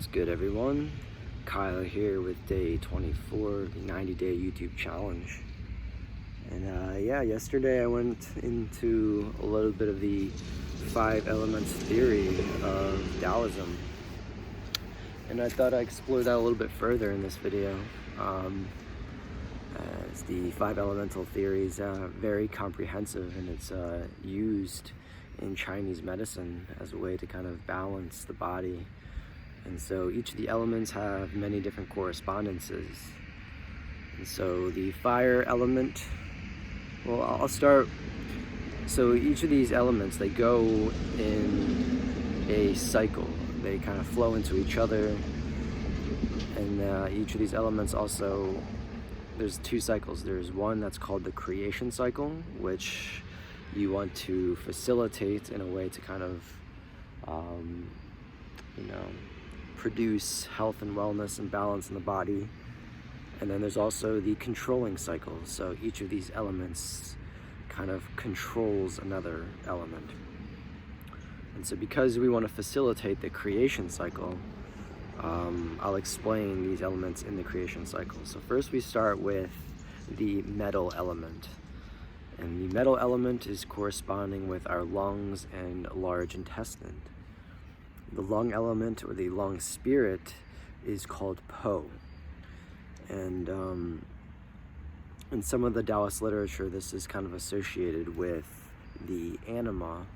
What's good, everyone? Kyle here with day 24, the 90-day YouTube challenge. And yesterday I went into a little bit of the 5 elements theory of Taoism, and I thought I'd explore that a little bit further in this video. As the 5 elemental theory is very comprehensive, and it's used in Chinese medicine as a way to kind of balance the body. And so each of the elements have many different correspondences. And so the fire element, well, I'll start. So each of these elements, they go in a cycle. They kind of flow into each other. And each of these elements also, there's 2 cycles. There's one that's called the creation cycle, which you want to facilitate in a way to kind of, produce health and wellness and balance in the body. And then there's also the controlling cycle. So each of these elements kind of controls another element. And so because we want to facilitate the creation cycle, I'll explain these elements in the creation cycle. So first we start with the metal element. And the metal element is corresponding with our lungs and large intestine. The lung element, or the lung spirit, is called Po. And in some of the Taoist literature, this is kind of associated with the anima.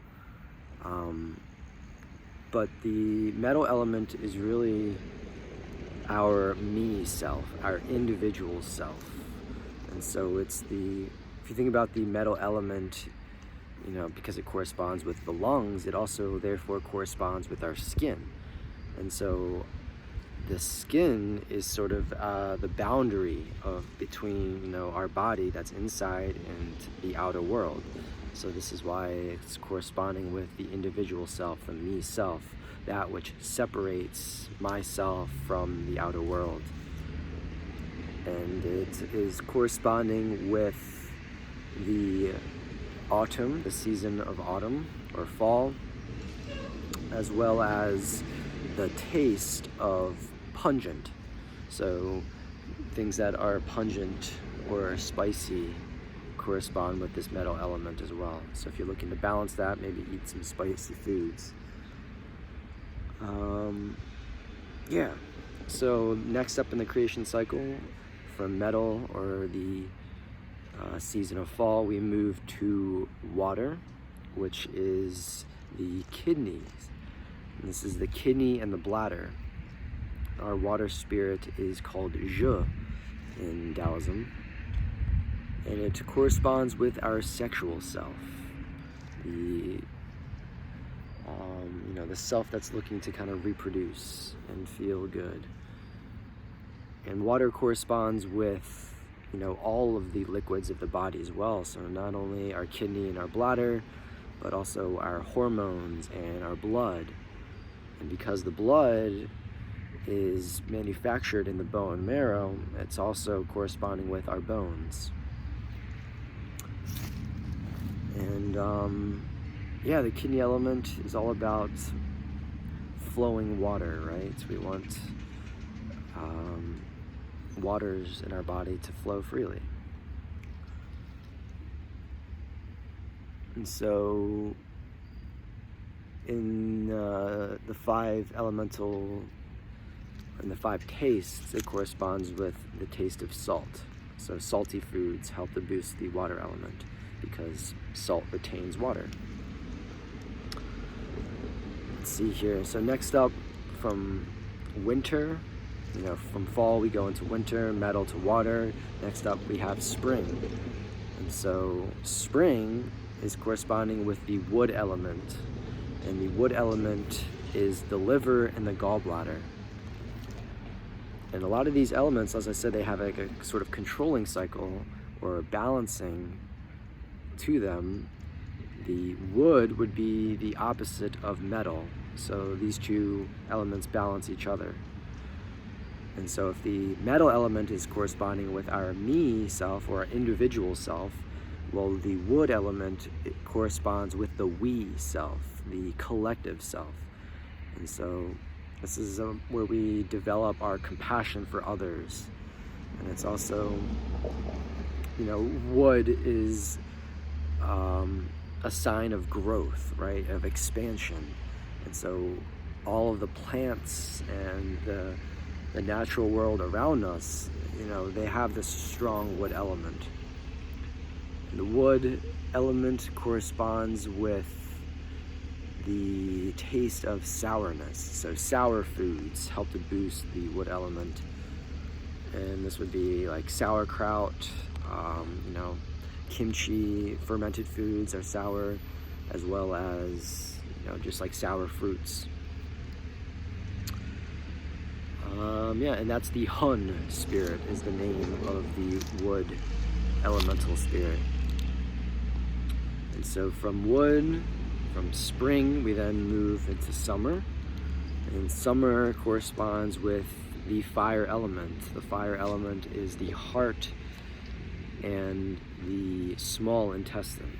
But the metal element is really our me self, our individual self. And so it's if you think about the metal element, because it corresponds with the lungs, it also therefore corresponds with our skin. And so the skin is sort of the boundary between our body that's inside and the outer world. So this is why it's corresponding with the individual self, the me self, that which separates myself from the outer world. And it is corresponding with the autumn, the season of autumn or fall, as well as the taste of pungent. So things that are pungent or spicy correspond with this metal element as well. So if you're looking to balance that, maybe eat some spicy foods. So next up in the creation cycle, from metal or the season of fall, we move to water, which is the kidneys. And this is the kidney and the bladder. Our water spirit is called Je in Taoism, and it corresponds with our sexual self, the self that's looking to kind of reproduce and feel good. And water corresponds with all of the liquids of the body as well. So not only our kidney and our bladder, but also our hormones and our blood. And because the blood is manufactured in the bone marrow, it's also corresponding with our bones. And the kidney element is all about flowing water, right? So we want waters in our body to flow freely. And so in the 5 elemental and the 5 tastes, it corresponds with the taste of salt. So salty foods help to boost the water element because salt retains water. Let's see here. So next up, from winter, from fall we go into winter, metal to water. Next up we have spring. And so spring is corresponding with the wood element. And the wood element is the liver and the gallbladder. And a lot of these elements, as I said, they have like a sort of controlling cycle or balancing to them. The wood would be the opposite of metal. So these 2 elements balance each other. And so if the metal element is corresponding with our me self or our individual self, well, the wood element, it corresponds with the we self, the collective self. And so This is where we develop our compassion for others. And it's also, wood is a sign of growth, right? Of expansion. And so all of the plants and the natural world around us, they have this strong wood element. And the wood element corresponds with the taste of sourness. So sour foods help to boost the wood element. And this would be like sauerkraut, kimchi, fermented foods are sour, as well as, just like sour fruits. And that's the Hun spirit, is the name of the wood elemental spirit. And so from wood, from spring, we then move into summer. And summer corresponds with the fire element. The fire element is the heart and the small intestine.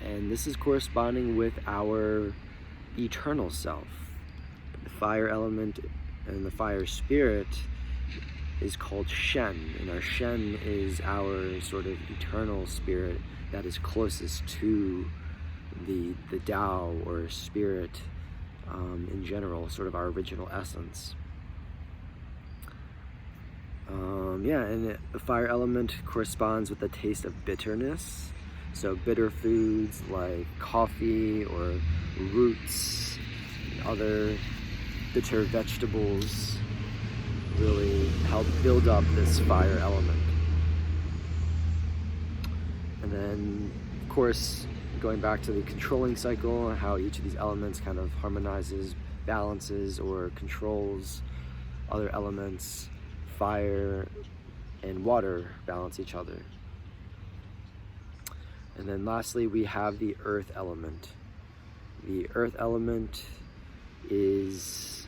And this is corresponding with our eternal self. The fire element and the fire spirit is called Shen, and our Shen is our sort of eternal spirit that is closest to the Tao or spirit in general, sort of our original essence. And the fire element corresponds with the taste of bitterness. So bitter foods like coffee or roots, other bitter vegetables really help build up this fire element. And then, of course, going back to the controlling cycle, how each of these elements kind of harmonizes, balances, or controls other elements. Fire and water balance each other. And then lastly, we have the earth element. The earth element is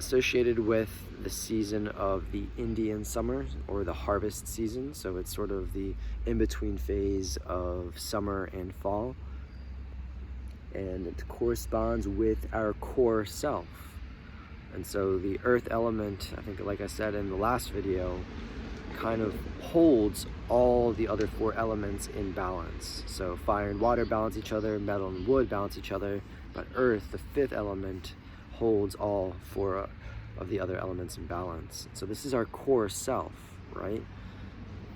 associated with the season of the Indian summer, or the harvest season. So it's sort of the in-between phase of summer and fall. And it corresponds with our core self. And so the earth element, I think, like I said in the last video, kind of holds all the other four elements in balance. So fire and water balance each other, metal and wood balance each other, but earth, the fifth element, holds all four of the other elements in balance. So this is our core self, right?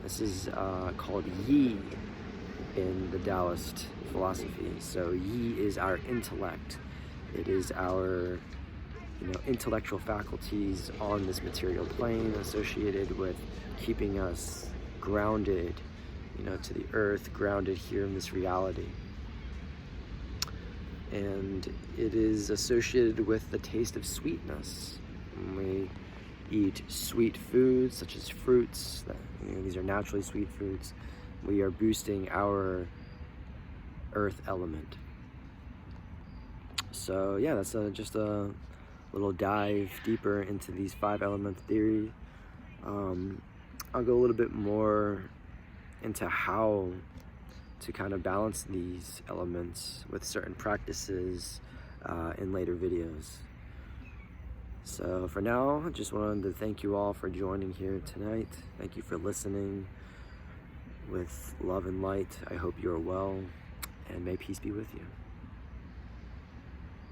This is called Yi in the Taoist philosophy. So Yi is our intellect. It is our intellectual faculties on this material plane, associated with keeping us grounded, to the earth, grounded here in this reality. And it is associated with the taste of sweetness. When we eat sweet foods, such as fruits, these are naturally sweet foods, we are boosting our earth element. So yeah, that's just a little dive deeper into these 5 element theory. I'll go a little bit more into how to kind of balance these elements with certain practices in later videos. So for now, I just wanted to thank you all for joining here tonight. Thank you for listening. With love and light, I hope you are well, and may peace be with you.